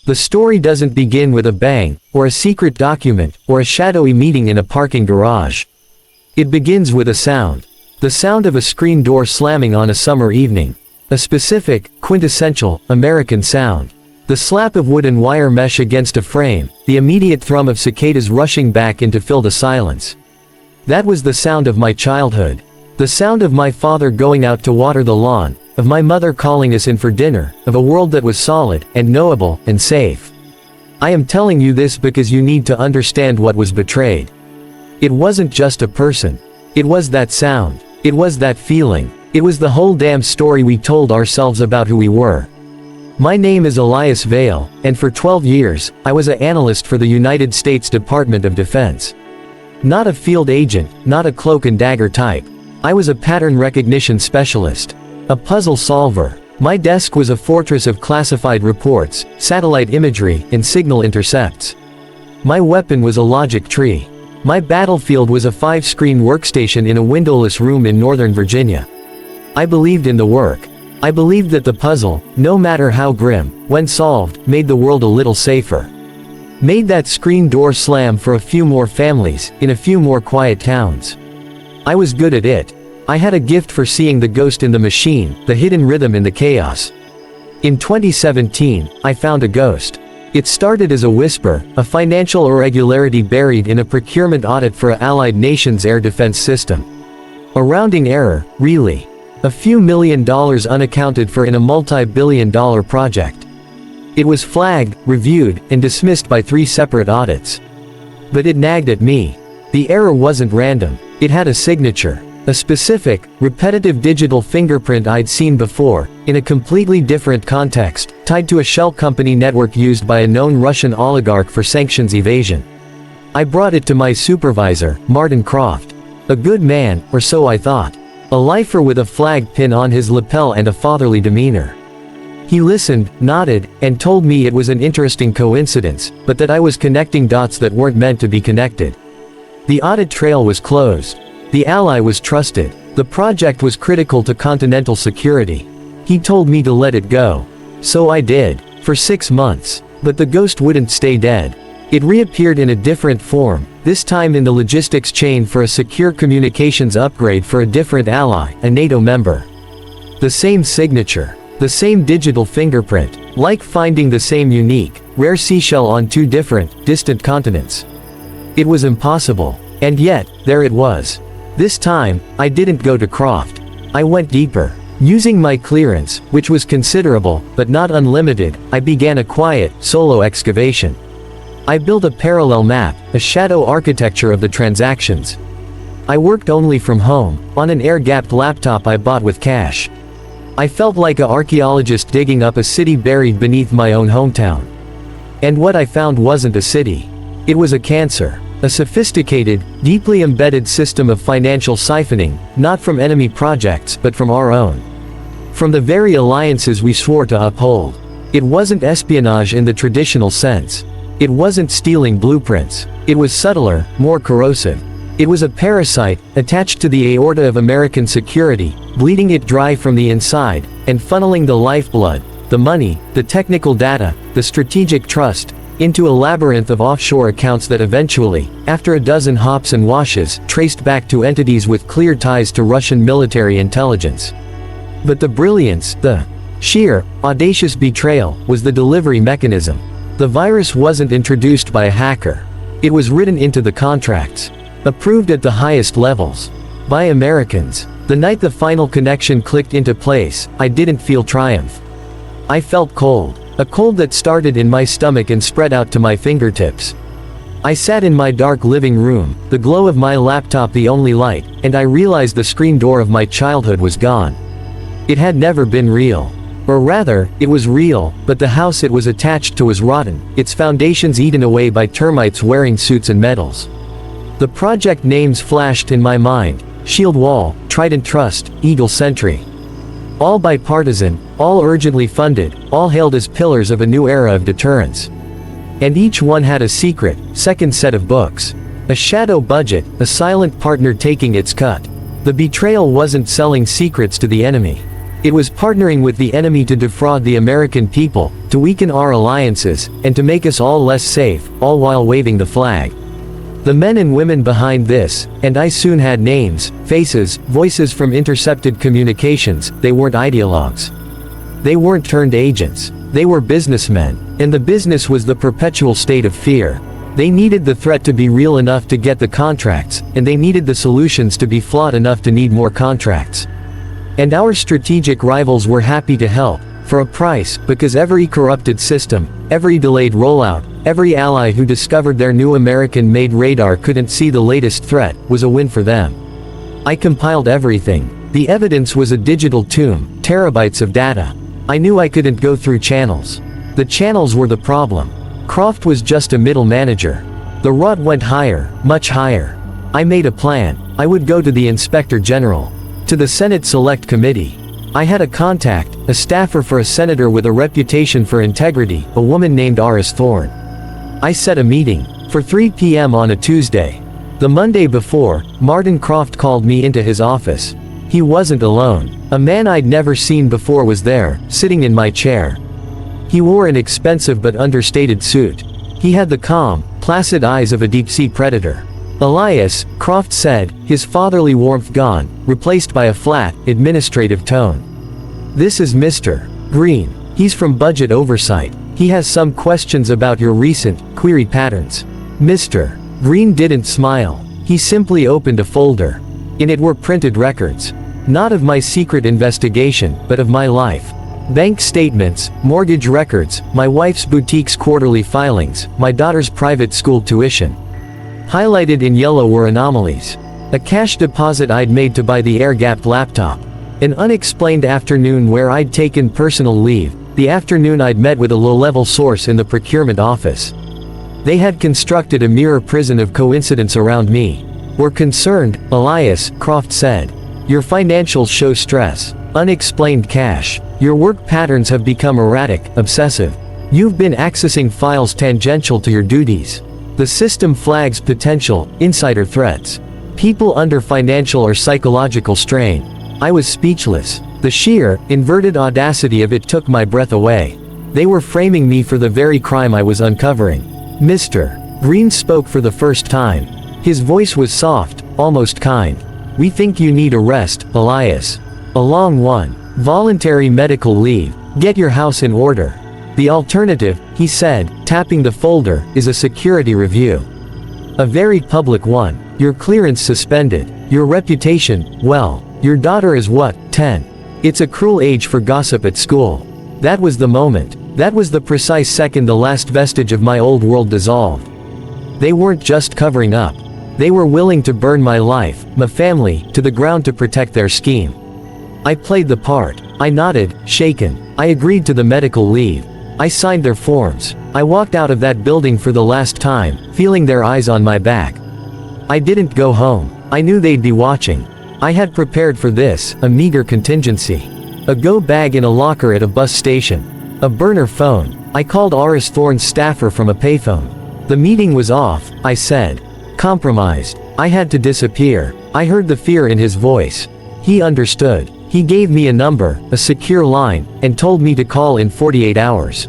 The story doesn't begin with a bang, or a secret document, or a shadowy meeting in a parking garage. It begins with a sound. The sound of a screen door slamming on a summer evening. A specific, quintessential, American sound. The slap of wood and wire mesh against a frame, the immediate thrum of cicadas rushing back in to fill the silence. That was the sound of my childhood. The sound of my father going out to water the lawn, of my mother calling us in for dinner, of a world that was solid, and knowable, and safe. I am telling you this because you need to understand what was betrayed. It wasn't just a person. It was that sound. It was that feeling. It was the whole damn story we told ourselves about who we were. My name is Elias Vale, and for 12 years, I was an analyst for the United States Department of Defense. Not a field agent, not a cloak and dagger type. I was a pattern recognition specialist. A puzzle solver. My desk was a fortress of classified reports, satellite imagery, and signal intercepts. My weapon was a logic tree. My battlefield was a 5-screen workstation in a windowless room in Northern Virginia. I believed in the work. I believed that the puzzle, no matter how grim, when solved, made the world a little safer. Made that screen door slam for a few more families, in a few more quiet towns. I was good at it. I had a gift for seeing the ghost in the machine, the hidden rhythm in the chaos. In 2017, I found a ghost. It started as a whisper, a financial irregularity buried in a procurement audit for an allied nation's air defense system. A rounding error, really. A few $1 million unaccounted for in a multi-billion-dollar project. It was flagged, reviewed, and dismissed by 3 separate audits. But it nagged at me. The error wasn't random. It had a signature. A specific, repetitive digital fingerprint I'd seen before, in a completely different context, tied to a shell company network used by a known Russian oligarch for sanctions evasion. I brought it to my supervisor, Martin Croft. A good man, or so I thought. A lifer with a flag pin on his lapel and a fatherly demeanor. He listened, nodded, and told me it was an interesting coincidence, but that I was connecting dots that weren't meant to be connected. The audit trail was closed. The ally was trusted. The project was critical to continental security. He told me to let it go. So I did. For 6 months. But the ghost wouldn't stay dead. It reappeared in a different form, this time in the logistics chain for a secure communications upgrade for a different ally, a NATO member. The same signature. The same digital fingerprint. Like finding the same unique, rare seashell on 2 different, distant continents. It was impossible. And yet, there it was. This time, I didn't go to Croft. I went deeper. Using my clearance, which was considerable, but not unlimited, I began a quiet, solo excavation. I built a parallel map, a shadow architecture of the transactions. I worked only from home, on an air-gapped laptop I bought with cash. I felt like an archaeologist digging up a city buried beneath my own hometown. And what I found wasn't a city. It was a cancer. A sophisticated, deeply embedded system of financial siphoning, not from enemy projects but from our own. From the very alliances we swore to uphold. It wasn't espionage in the traditional sense. It wasn't stealing blueprints. It was subtler, more corrosive. It was a parasite, attached to the aorta of American security, bleeding it dry from the inside, and funneling the lifeblood, the money, the technical data, the strategic trust, into a labyrinth of offshore accounts that eventually, after a dozen hops and washes, traced back to entities with clear ties to Russian military intelligence. But the brilliance, the sheer, audacious betrayal, was the delivery mechanism. The virus wasn't introduced by a hacker. It was written into the contracts. Approved at the highest levels. By Americans. The night the final connection clicked into place, I didn't feel triumph. I felt cold. A cold that started in my stomach and spread out to my fingertips. I sat in my dark living room, the glow of my laptop the only light, and I realized the screen door of my childhood was gone. It had never been real. Or rather, it was real, but the house it was attached to was rotten, its foundations eaten away by termites wearing suits and medals. The project names flashed in my mind: Shield Wall, Trident Trust, Eagle Sentry. All bipartisan, all urgently funded, all hailed as pillars of a new era of deterrence. And each one had a secret, second set of books. A shadow budget, a silent partner taking its cut. The betrayal wasn't selling secrets to the enemy. It was partnering with the enemy to defraud the American people, to weaken our alliances, and to make us all less safe, all while waving the flag. The men and women behind this, and I soon had names, faces, voices from intercepted communications. They weren't ideologues. They weren't turned agents. They were businessmen, and the business was the perpetual state of fear. They needed the threat to be real enough to get the contracts, and they needed the solutions to be flawed enough to need more contracts. And our strategic rivals were happy to help, for a price, because every corrupted system, every delayed rollout, every ally who discovered their new American-made radar couldn't see the latest threat, was a win for them. I compiled everything. The evidence was a digital tomb, terabytes of data. I knew I couldn't go through channels. The channels were the problem. Croft was just a middle manager. The rod went higher, much higher. I made a plan. I would go to the Inspector General. To the Senate Select Committee. I had a contact, a staffer for a senator with a reputation for integrity, a woman named Aris Thorne. I set a meeting, for 3 p.m. on a Tuesday. The Monday before, Martin Croft called me into his office. He wasn't alone. A man I'd never seen before was there, sitting in my chair. He wore an expensive but understated suit. He had the calm, placid eyes of a deep-sea predator. Elias, Croft said, his fatherly warmth gone, replaced by a flat, administrative tone. This is Mr. Green. He's from Budget Oversight. He has some questions about your recent query patterns. Mr. Green didn't smile. He simply opened a folder. In it were printed records. Not of my secret investigation, but of my life. Bank statements, mortgage records, my wife's boutique's quarterly filings, my daughter's private school tuition. Highlighted in yellow were anomalies. A cash deposit I'd made to buy the air-gapped laptop. An unexplained afternoon where I'd taken personal leave, the afternoon I'd met with a low-level source in the procurement office. They had constructed a mirror prison of coincidence around me. We're concerned, Elias, Croft said. Your financials show stress, unexplained cash. Your work patterns have become erratic, obsessive. You've been accessing files tangential to your duties. The system flags potential, insider threats. People under financial or psychological strain. I was speechless. The sheer, inverted audacity of it took my breath away. They were framing me for the very crime I was uncovering. Mr. Green spoke for the first time. His voice was soft, almost kind. We think you need a rest, Elias. A long one. Voluntary medical leave. Get your house in order. The alternative, he said, tapping the folder, is a security review. A very public one. Your clearance suspended. Your reputation, well, your daughter is what, 10? It's a cruel age for gossip at school. That was the moment. That was the precise second the last vestige of my old world dissolved. They weren't just covering up. They were willing to burn my life, my family, to the ground to protect their scheme. I played the part. I nodded, shaken. I agreed to the medical leave. I signed their forms. I walked out of that building for the last time, feeling their eyes on my back. I didn't go home. I knew they'd be watching. I had prepared for this, a meager contingency. A go bag in a locker at a bus station. A burner phone. I called Aris Thorne's staffer from a payphone. The meeting was off, I said. Compromised. I had to disappear. I heard the fear in his voice. He understood. He gave me a number, a secure line, and told me to call in 48 hours.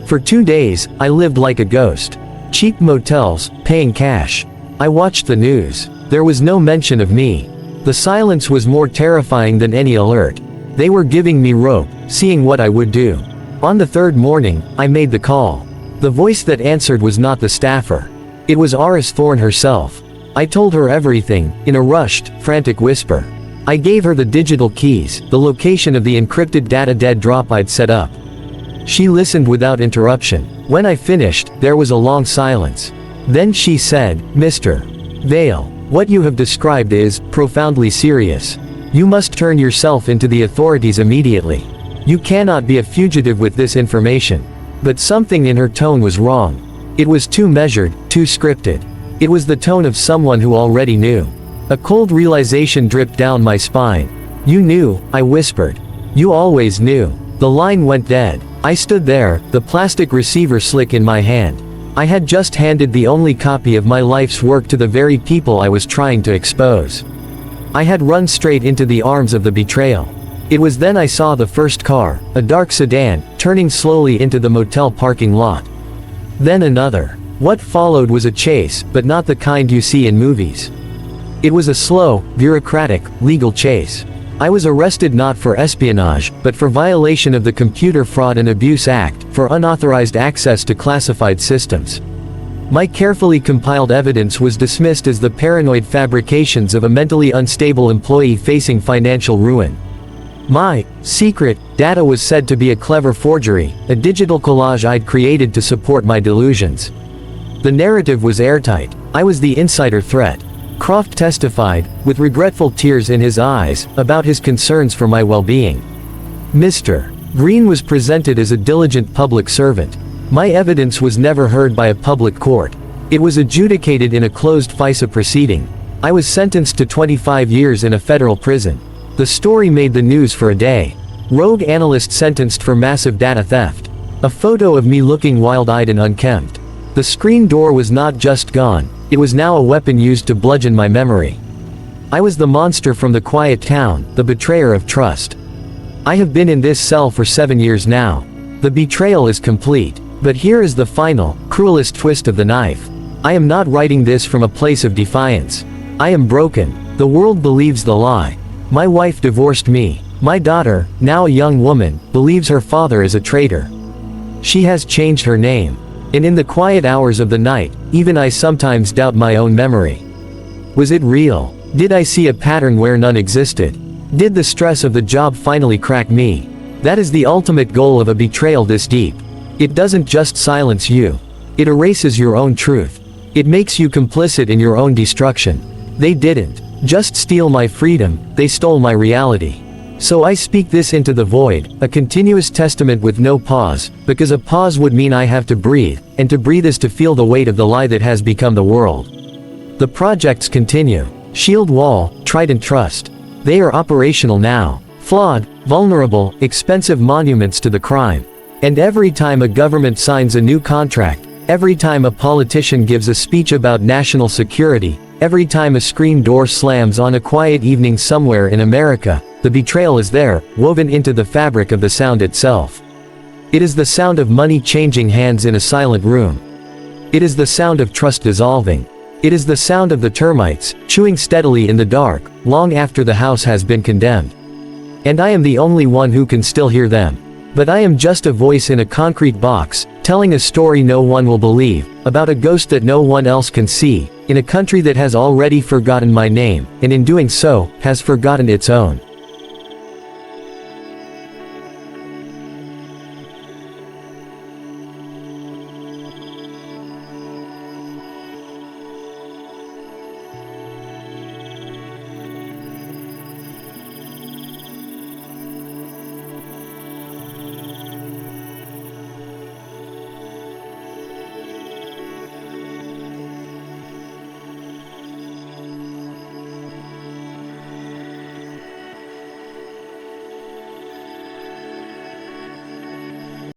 For 2 days, I lived like a ghost. Cheap motels, paying cash. I watched the news. There was no mention of me. The silence was more terrifying than any alert. They were giving me rope, seeing what I would do. On the third morning, I made the call. The voice that answered was not the staffer. It was Aris Thorne herself. I told her everything, in a rushed, frantic whisper. I gave her the digital keys, the location of the encrypted data dead drop I'd set up. She listened without interruption. When I finished, there was a long silence. Then she said, Mr. Vale, what you have described is profoundly serious. You must turn yourself into the authorities immediately. You cannot be a fugitive with this information. But something in her tone was wrong. It was too measured, too scripted. It was the tone of someone who already knew. A cold realization dripped down my spine. You knew, I whispered. You always knew. The line went dead. I stood there, the plastic receiver slick in my hand. I had just handed the only copy of my life's work to the very people I was trying to expose. I had run straight into the arms of the betrayal. It was then I saw the first car, a dark sedan, turning slowly into the motel parking lot. Then another. What followed was a chase, but not the kind you see in movies. It was a slow, bureaucratic, legal chase. I was arrested not for espionage, but for violation of the Computer Fraud and Abuse Act, for unauthorized access to classified systems. My carefully compiled evidence was dismissed as the paranoid fabrications of a mentally unstable employee facing financial ruin. My secret data was said to be a clever forgery, a digital collage I'd created to support my delusions. The narrative was airtight. I was the insider threat. Croft testified, with regretful tears in his eyes, about his concerns for my well-being. Mr. Green was presented as a diligent public servant. My evidence was never heard by a public court. It was adjudicated in a closed FISA proceeding. I was sentenced to 25 years in a federal prison. The story made the news for a day. Rogue analyst sentenced for massive data theft. A photo of me looking wild-eyed and unkempt. The screen door was not just gone, it was now a weapon used to bludgeon my memory. I was the monster from the quiet town, the betrayer of trust. I have been in this cell for 7 years now. The betrayal is complete. But here is the final, cruelest twist of the knife. I am not writing this from a place of defiance. I am broken. The world believes the lie. My wife divorced me. My daughter, now a young woman, believes her father is a traitor. She has changed her name. And in the quiet hours of the night, even I sometimes doubt my own memory. Was it real? Did I see a pattern where none existed? Did the stress of the job finally crack me? That is the ultimate goal of a betrayal this deep. It doesn't just silence you. It erases your own truth. It makes you complicit in your own destruction. They didn't just steal my freedom, they stole my reality. So I speak this into the void, a continuous testament with no pause, because a pause would mean I have to breathe, and to breathe is to feel the weight of the lie that has become the world. The projects continue. Shield Wall, Trident Trust. They are operational now. Flawed, vulnerable, expensive monuments to the crime. And every time a government signs a new contract, every time a politician gives a speech about national security, every time a screen door slams on a quiet evening somewhere in America, the betrayal is there, woven into the fabric of the sound itself. It is the sound of money changing hands in a silent room. It is the sound of trust dissolving. It is the sound of the termites, chewing steadily in the dark, long after the house has been condemned. And I am the only one who can still hear them. But I am just a voice in a concrete box, telling a story no one will believe, about a ghost that no one else can see, in a country that has already forgotten my name, and in doing so, has forgotten its own.